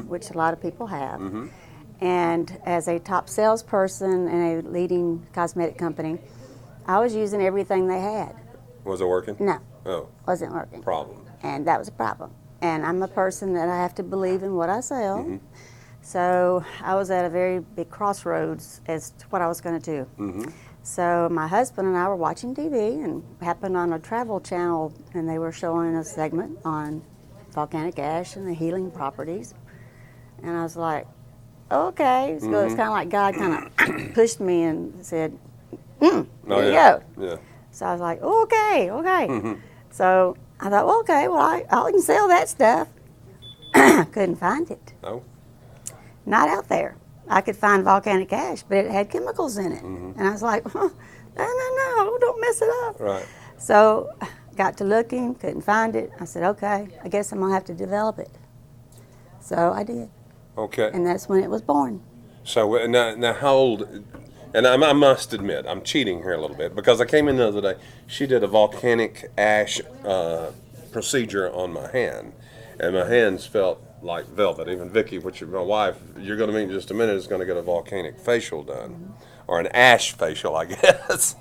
which a lot of people have. And as a top salesperson in a leading cosmetic company, I was using everything they had. Was it working? No. Oh. Wasn't working. Problem. And that was a problem. And I'm a person that I have to believe in what I sell. So I was at a very big crossroads as to what I was going to do. So my husband and I were watching TV and happened on a travel channel, and they were showing a segment on volcanic ash and the healing properties. And I was like, okay. So it's kind of like God kind of pushed me and said, there you go. Yeah. So I was like, okay. So I thought, well, okay, well, I can sell that stuff. Couldn't find it. Oh. Not out there. I could find volcanic ash, but it had chemicals in it. And I was like, no, don't mess it up. Right. So got to looking, couldn't find it. I said, okay, I guess I'm going to have to develop it. So I did. Okay. And that's when it was born. So now how old, and I must admit, I'm cheating here a little bit, because I came in the other day, she did a volcanic ash procedure on my hand, and my hands felt like velvet. Even Vicki, which is my wife, you're going to meet in just a minute, is going to get a volcanic facial done, or an ash facial, I guess.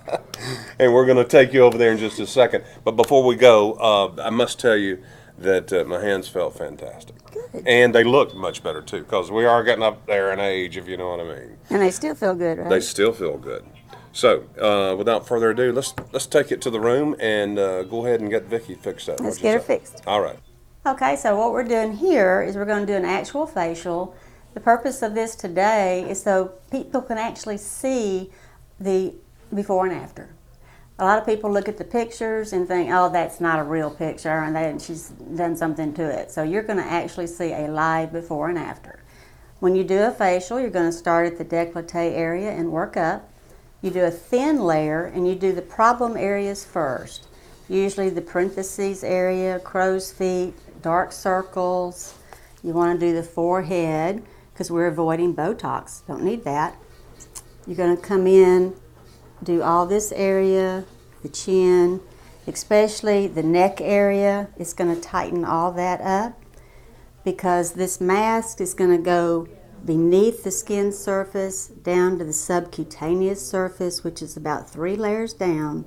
And we're going to take you over there in just a second. But before we go, I must tell you that my hands felt fantastic. Good. And they look much better too, because we are getting up there in age, if you know what I mean. And they still feel good, right? They still feel good. So, without further ado, let's take it to the room and go ahead and get Vicki fixed up. Let's get her fixed. All right. Okay, so what we're doing here is we're going to do an actual facial. The purpose of this today is so people can actually see the before and after. A lot of people look at the pictures and think, oh, that's not a real picture, and she's done something to it. So you're going to actually see a live before and after. When you do a facial, you're going to start at the décolleté area and work up. You do a thin layer, and you do the problem areas first. Usually the parentheses area, crow's feet, dark circles. You want to do the forehead, because we're avoiding BOTOX. Don't need that. You're going to come in, do all this area, the chin, especially the neck area. It's going to tighten all that up, because this mask is going to go beneath the skin surface down to the subcutaneous surface, which is about 3 layers down,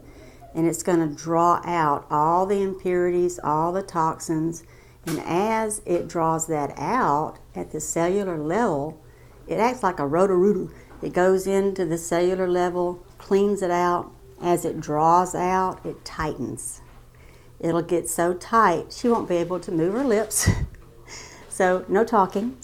and it's going to draw out all the impurities, all the toxins. And as it draws that out at the cellular level, it acts like a roto-rooter. It goes into the cellular level, cleans it out. As it draws out, it tightens. It'll get so tight, she won't be able to move her lips. So no talking.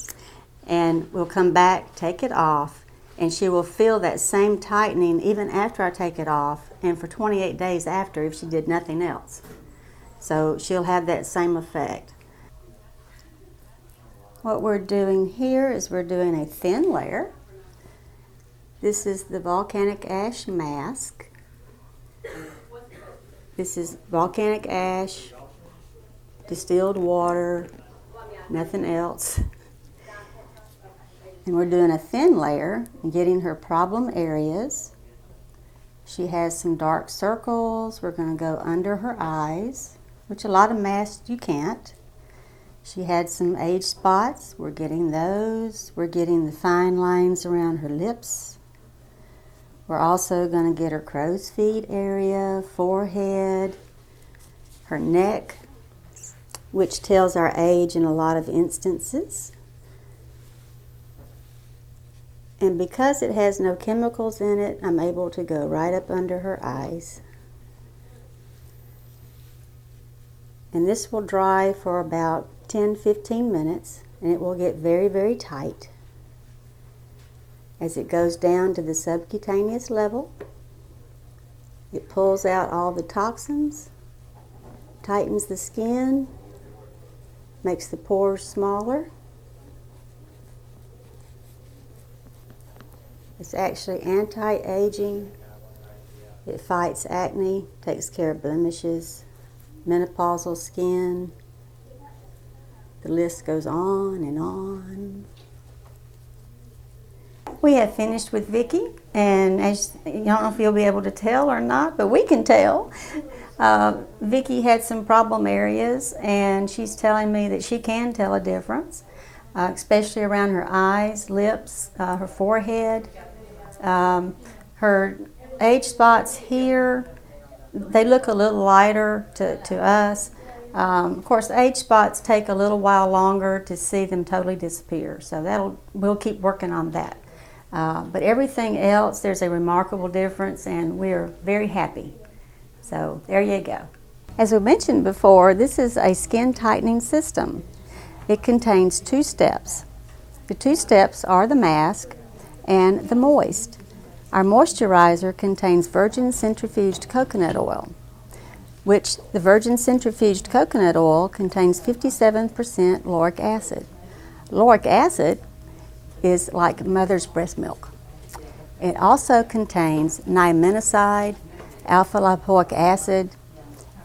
And we'll come back, take it off, and she will feel that same tightening even after I take it off, and for 28 days after if she did nothing else. So she'll have that same effect. What we're doing here is we're doing a thin layer. This is the volcanic ash mask. This is volcanic ash, distilled water, nothing else. And we're doing a thin layer and getting her problem areas. She has some dark circles. We're going to go under her eyes, which a lot of masks you can't. She had some age spots. We're getting those. We're getting the fine lines around her lips. We're also going to get her crow's feet area, forehead, her neck, which tells our age in a lot of instances. And because it has no chemicals in it, I'm able to go right up under her eyes. And this will dry for about 10-15 minutes, and it will get very, very tight. As it goes down to the subcutaneous level, it pulls out all the toxins, tightens the skin, makes the pores smaller. It's actually anti-aging. It fights acne, takes care of blemishes, menopausal skin. The list goes on and on. We have finished with Vicki, and as you don't know if you'll be able to tell or not, but we can tell. Vicki had some problem areas, and she's telling me that she can tell a difference. especially around her eyes, lips, her forehead. Her age spots here, they look a little lighter to us. Of course, age spots take a little while longer to see them totally disappear, so we'll keep working on that. But everything else, there's a remarkable difference, and we're very happy. So there you go. As we mentioned before, this is a skin tightening system. It contains 2 steps. The 2 steps are the mask and the moist. Our moisturizer contains virgin centrifuged coconut oil, which the virgin centrifuged coconut oil contains 57% lauric acid. Lauric acid is like mother's breast milk. It also contains niaminoside, alpha-lipoic acid.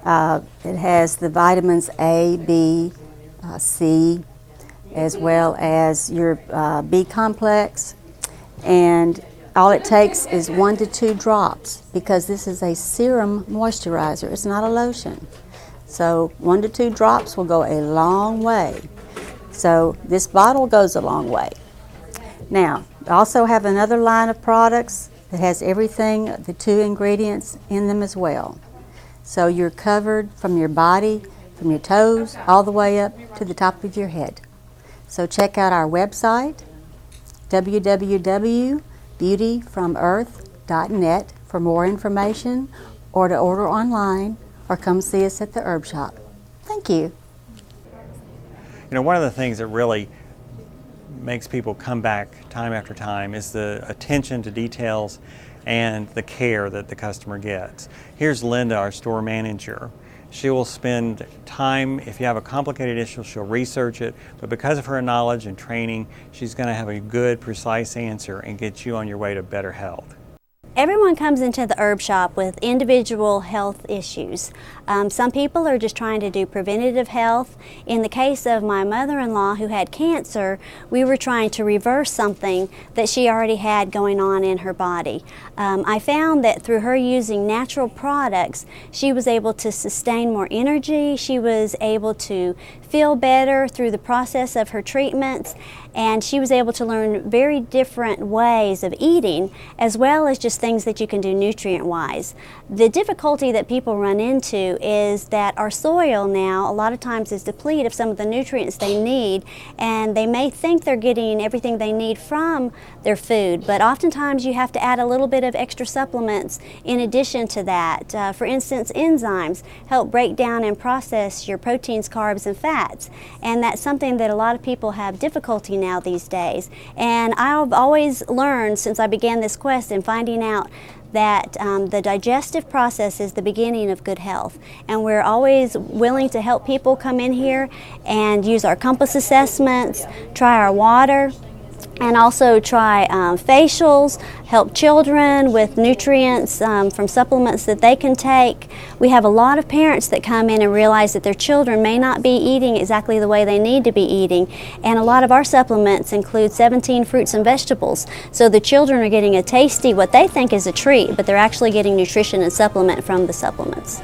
It has the vitamins A, B, C, as well as your B complex, and all it takes is 1 to 2 drops, because this is a serum moisturizer. It's not a lotion. So 1 to 2 drops will go a long way. So this bottle goes a long way. Now, we also have another line of products that has everything, the 2 ingredients in them as well. So you're covered from your body, from your toes, all the way up to the top of your head. So check out our website, www.beautyfromearth.net, for more information, or to order online, or come see us at the herb shop. Thank you. You know, one of the things that really makes people come back time after time is the attention to details and the care that the customer gets. Here's Linda, our store manager. She will spend time, if you have a complicated issue, she'll research it, but because of her knowledge and training, she's going to have a good, precise answer and get you on your way to better health. Everyone comes into the herb shop with individual health issues. Some people are just trying to do preventative health. In the case of my mother-in-law who had cancer, we were trying to reverse something that she already had going on in her body. I found that through her using natural products, she was able to sustain more energy, she was able to feel better through the process of her treatments, and she was able to learn very different ways of eating, as well as just things that you can do nutrient-wise. The difficulty that people run into is that our soil now a lot of times is depleted of some of the nutrients they need, and they may think they're getting everything they need from their food, but oftentimes you have to add a little bit of extra supplements in addition to that. For instance, enzymes help break down and process your proteins, carbs, and fats, and that's something that a lot of people have difficulty now these days. And I've always learned since I began this quest in finding out that the digestive process is the beginning of good health, and we're always willing to help people come in here and use our compass assessments, try our water, and also try facials, help children with nutrients from supplements that they can take. We have a lot of parents that come in and realize that their children may not be eating exactly the way they need to be eating, and a lot of our supplements include 17 fruits and vegetables, so the children are getting a tasty, what they think is a treat, but they're actually getting nutrition and supplement from the supplements.